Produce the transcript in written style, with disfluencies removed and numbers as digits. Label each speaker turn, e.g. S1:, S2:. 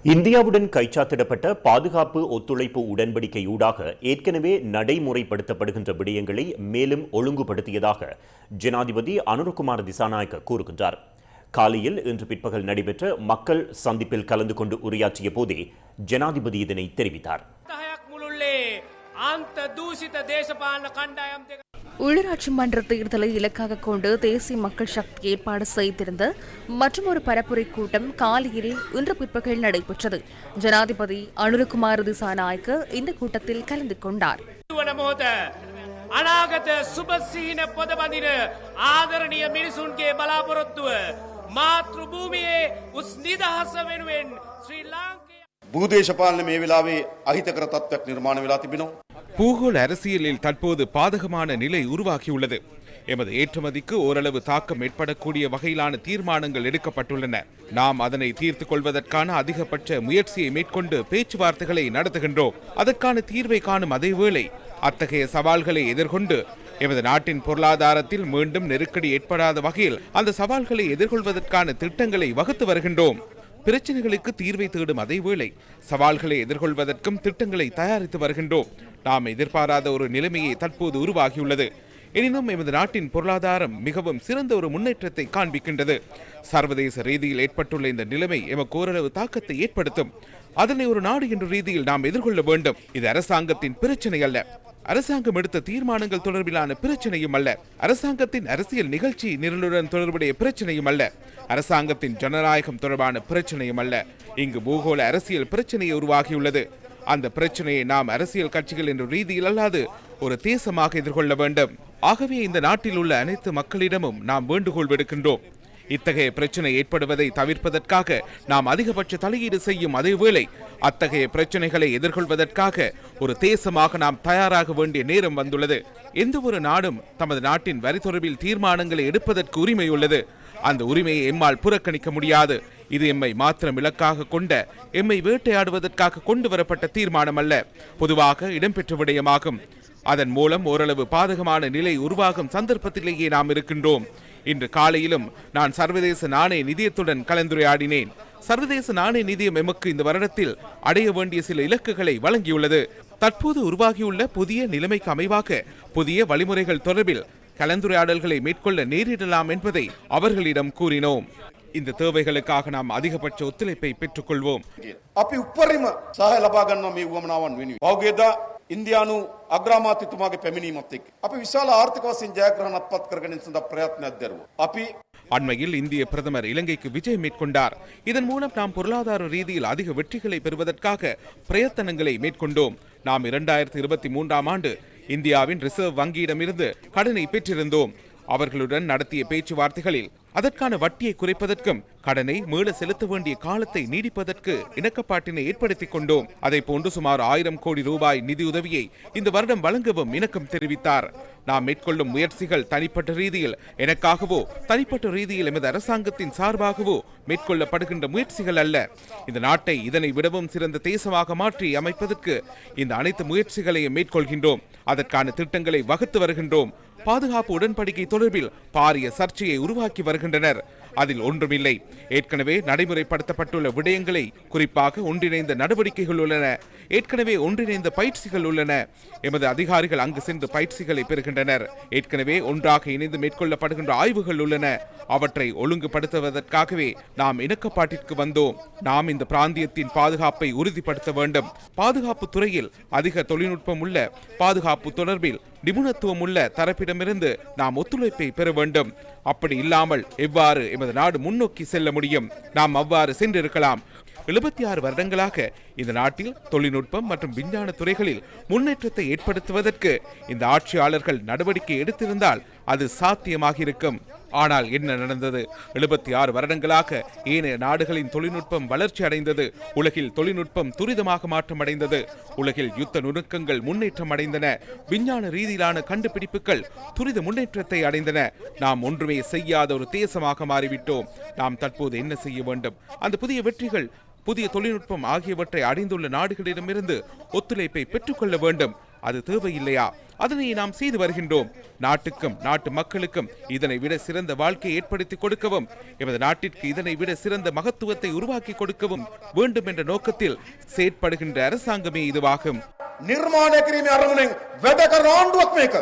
S1: இந்தியாவுடன் கைச்சாத்திடப்பட்ட பாதுகாப்பு ஒத்துழைப்பு உடன்படிக்கையூடாக ஏற்கனவே நடைமுறைப்படுத்தப்படுகின்ற விடயங்களை மேலும் ஒழுங்குபடுத்தியதாக ஜனாதிபதி அனுரகுமார திசாநாயக்க கூறுகின்றார். காலையில் இன்று பிற்பகல் நடைபெற்ற மக்கள் சந்திப்பில் கலந்து கொண்டு உரையாற்றிய போதே ஜனாதிபதி இதனை தெரிவித்தார்.
S2: உள்ளூராட்சி மன்ற தேர்தலை இலக்காக கொண்டு தேசிய மக்கள் சக்தி ஏற்பாடு செய்திருந்த மற்றொரு பரப்புரை கூட்டம் காலையில் இன்று பிற்பகல் நடைபெற்றது. ஜனாதிபதி அனுரகுமார திசாநாயக்க இந்த கூட்டத்தில் கலந்து கொண்டார். අනාගත සුබසීන පොදබඳින ආදරණීය මිනිසුන්ගේ බලාපොරොත්තුව මාතෘ භූමියේ උස් නිදහස වෙනුවෙන් ශ්‍රී ලාංකේය
S3: භූදේශපාලන මේ වෙලාවේ අහිතකර තත්ත්වයක් නිර්මාණය වෙලා තිබෙනවා.
S4: பூகோள அரசியலில் தற்போது பாதகமான நிலை உருவாகியுள்ளது. எமது ஏற்றுமதிக்கு ஓரளவு தாக்கம் ஏற்படக்கூடிய வகையிலான தீர்மானங்கள் எடுக்கப்பட்டுள்ளன. நாம் அதனை தீர்த்துக் கொள்வதற்கான அதிகபட்ச முயற்சியை மேற்கொண்டு பேச்சுவார்த்தைகளை நடத்துகின்றோம். அதற்கான தீர்வை காணும் அதேவேளை அத்தகைய சவால்களை எதிர்கொண்டு எமது நாட்டின் பொருளாதாரத்தில் மீண்டும் நெருக்கடி ஏற்படாத வகையில் அந்த சவால்களை எதிர்கொள்வதற்கான திட்டங்களை வகுத்து வருகின்றோம். பிரச்சனைகளுக்கு தீர்வை தேடும் அதேவேளை சவால்களை எதிர்கொள்வதற்கும் திட்டங்களை தயாரித்து வருகின்றோம். நாம் எதிர்பாராத ஒரு நிலைமையை தற்போது உருவாகியுள்ளது. எனினும் எமது நாட்டின் பொருளாதாரம் மிகவும் சிறந்த ஒரு முன்னேற்றத்தை காண்பிக்கின்றது. சர்வதேச ரீதியில் ஏற்பட்டுள்ள இந்த நிலைமை எமக்கு ஓரளவு தாக்கத்தை ஏற்படுத்தும். அதனை ஒரு நாடு என்ற ரீதியில் நாம் எதிர்கொள்ள வேண்டும். இது அரசாங்கத்தின் பிரச்சனை அல்ல, அரசாங்கம் எடுத்த தீர்மானங்கள் தொடர்பிலான பிரச்சனையும் அல்ல, அரசாங்கத்தின் அரசியல் நிகழ்ச்சி நிரலுடன் தொடர்புடைய பிரச்சனையும் அல்ல, அரசாங்கத்தின் ஜனநாயகம் தொடர்பான பிரச்சனையும் அல்ல. இங்கு பூகோள அரசியல் பிரச்சனையை உருவாகியுள்ளது. அந்த பிரச்சனையை நாம் அரசியல் கட்சிகள் என்ற ரீதியில் அல்லாது ஒரு தேசமாக எதிர்கொள்ள வேண்டும். ஆகவே இந்த நாட்டில் உள்ள அனைத்து மக்களிடமும் நாம் வேண்டுகோள் விடுக்கின்றோம். இத்தகைய பிரச்சனை ஏற்படுவதை தவிர்ப்பதற்காக நாம் அதிகபட்ச தலையீடு செய்யும் அதேவேளை அத்தகைய பிரச்சனைகளை எதிர்கொள்வதற்காக ஒரு தேசமாக நாம் தயாராக வேண்டிய நேரம் வந்துள்ளது. எந்த ஒரு நாடும் தமது நாட்டின் வரி தொடர்பில் தீர்மானங்களை எடுப்பதற்கு உரிமை உள்ளது. அந்த உரிமையை எம்மால் புறக்கணிக்க முடியாது. இது எம்மை மாத்திரம் இலக்காக கொண்ட, எம்மை வேட்டையாடுவதற்காக கொண்டு வரப்பட்ட தீர்மானம் அல்ல, பொதுவாக இடம்பெற்ற விடயமாகும். அதன் மூலம் ஓரளவு பாதகமான நிலை உருவாகும் சந்தர்ப்பத்திலேயே நாம் இருக்கின்றோம். இன்று காலையிலும் நான் சர்வதேச நாணய நிதியத்துடன் கலந்துரையாடினேன். சர்வதேச நாணய நிதியம் எமக்கு இந்த வருடத்தில் அடைய வேண்டிய சில இலக்குகளை வழங்கியுள்ளது. தற்போது உருவாகியுள்ள புதிய நிலைமைக்கு அமைவாக புதிய வழிமுறைகள் தொடர்பில் கலந்துரையாடல்களை மேற்கொள்ள நேரிடலாம் என்பதை அவர்களிடம் கூறினோம். இந்த தேவைகளுக்காக நாம் அதிகபட்ச ஒத்துழைப்பை பெற்றுக் கொள்வோம்.
S3: අපි උපරිම සහාය ලබා ගන්නවා මේ වමනාවන් වෙනුවෙන්. පෞගේදා ඉන්දියානු අග්‍රාමාත්‍යතුමාගේ පැමිණීමත් එක්ක අපි විශාල ආර්ථික වශයෙන් ජයග්‍රහණක් පත් කරගෙන සඳහා ප්‍රයත්නයක් දරුවා. අපි
S4: அண்மையில் இந்திய பிரதமர் இலங்கைக்கு விஜயம் மேற்கொண்டார். இதன் மூலம் நாம் பொருளாதார ரீதியில் அதிக வெற்றிகளை பெறுவதற்காக பிரயத்தனங்களை மேற்கொண்டோம். நாம் 2023ஆம் ஆண்டு இந்தியாவின் ரிசர்வ் வங்கியிடமிருந்து கடனை பெற்றிருந்தோம். அவர்களுடன் நடத்திய பேச்சுவார்த்தைகளில் அதற்கான வட்டியை குறைப்பதற்கும் கடனை மீள செலுத்த வேண்டிய காலத்தை நீடிப்பதற்கு இணக்கப்பாட்டினை ஏற்படுத்திக் கொண்டோம். அதை போன்று சுமார் 1000 கோடி ரூபாய் நிதியுதவியை இந்த வருடம் வழங்கவும் இணக்கம் தெரிவித்தார். நாம் மேற்கொள்ளும் முயற்சிகள் தனிப்பட்ட ரீதியில் எனக்காகவோ தனிப்பட்ட ரீதியில் எமது அரசாங்கத்தின் சார்பாகவோ மேற்கொள்ளப்படுகின்ற முயற்சிகள் அல்ல. இந்த நாட்டை இதனை விடவும் சிறந்த தேசமாக மாற்றி அமைப்பதற்கு இந்த அனைத்து முயற்சிகளையும் மேற்கொள்கின்றோம். அதற்கான திட்டங்களை வகுத்து வருகின்றோம். பாதுகாப்பு உடன்படிக்கை தொடர்பில் பாரிய சர்ச்சையை உருவாக்கி வருகின்றனர். அதில் ஒன்றுமில்லை. ஏற்கனவே நடைமுறைப்படுத்தப்பட்டுள்ள விடயங்களை, குறிப்பாக ஒன்றிணைந்த நடவடிக்கைகள் உள்ளன, ஏற்கனவே ஒன்றிணைந்த பயிற்சிகள் உள்ளன. எமது அதிகாரிகள் அங்கு சென்று பயிற்சிகளை பெறுகின்றனர். ஏற்கனவே ஒன்றாக இணைந்து மேற்கொள்ளப்படுகின்ற ஆய்வுகள் உள்ளன. அவற்றை ஒழுங்குபடுத்துவதற்காகவே நாம் இணக்கப்பாட்டிற்கு வந்தோம். நாம் இந்த பிராந்தியத்தின் பாதுகாப்பை உறுதிப்படுத்த வேண்டும். பாதுகாப்பு துறையில் அதிக தொழில்நுட்பம் உள்ள, பாதுகாப்பு தொடர்பில் நிபுணத்துவம் உள்ள தரப்பிடமிருந்து நாம் ஒத்துழைப்பை பெற வேண்டும். அப்படி இல்லாமல் எவ்வாறு எமது நாடு முன்னோக்கி செல்ல முடியும்? நாம் அவ்வாறு சென்றிருக்கலாம். 76 வருடங்களாக இந்த நாட்டில் தொழில்நுட்பம் மற்றும் விஞ்ஞான துறைகளில் முன்னேற்றத்தை ஏற்படுத்துவதற்கு இந்த ஆட்சியாளர்கள் நடவடிக்கை எடுத்திருந்தால் அது சாத்தியமாக இருக்கும். ஆனால் என்ன நடந்தது? 76 வருடங்களாக ஏனைய நாடுகளின் தொழில்நுட்பம் வளர்ச்சி அடைந்தது. உலகில் தொழில்நுட்பம் துரிதமாக மாற்றமடைந்தது. உலகில் யுத்த நுணுக்கங்கள் முன்னேற்றம் அடைந்தன. விஞ்ஞான ரீதியிலான கண்டுபிடிப்புகள் துரித முன்னேற்றத்தை அடைந்தன. நாம் ஒன்றுமே செய்யாத ஒரு தேசமாக மாறிவிட்டோம். நாம் தற்போது என்ன செய்ய வேண்டும்? அந்த புதிய வெற்றிகள், புதிய தொழில்நுட்பம் ஆகியவற்றை அடைந்துள்ள நாடுகளிடமிருந்து ஒத்துழைப்பை பெற்றுக்கொள்ள வேண்டும். அது தேவையில்லையா? அதனை நாம் செய்து வருகின்றோம். நாட்டுக்கும் நாட்டு மக்களுக்கும் இதனை விட சிறந்த வாழ்க்கையை ஏற்படுத்தி கொடுக்கவும், எமது நாட்டிற்கு இதனை விட சிறந்த மகத்துவத்தை உருவாக்கி கொடுக்கவும் வேண்டும் என்ற நோக்கத்தில் செயற்படுகின்ற அரசாங்கமே இதுவாகும்.
S3: நிர்மாண கிரிமி அரமுனை வெட කරන ආණ්ඩුවක් මේක.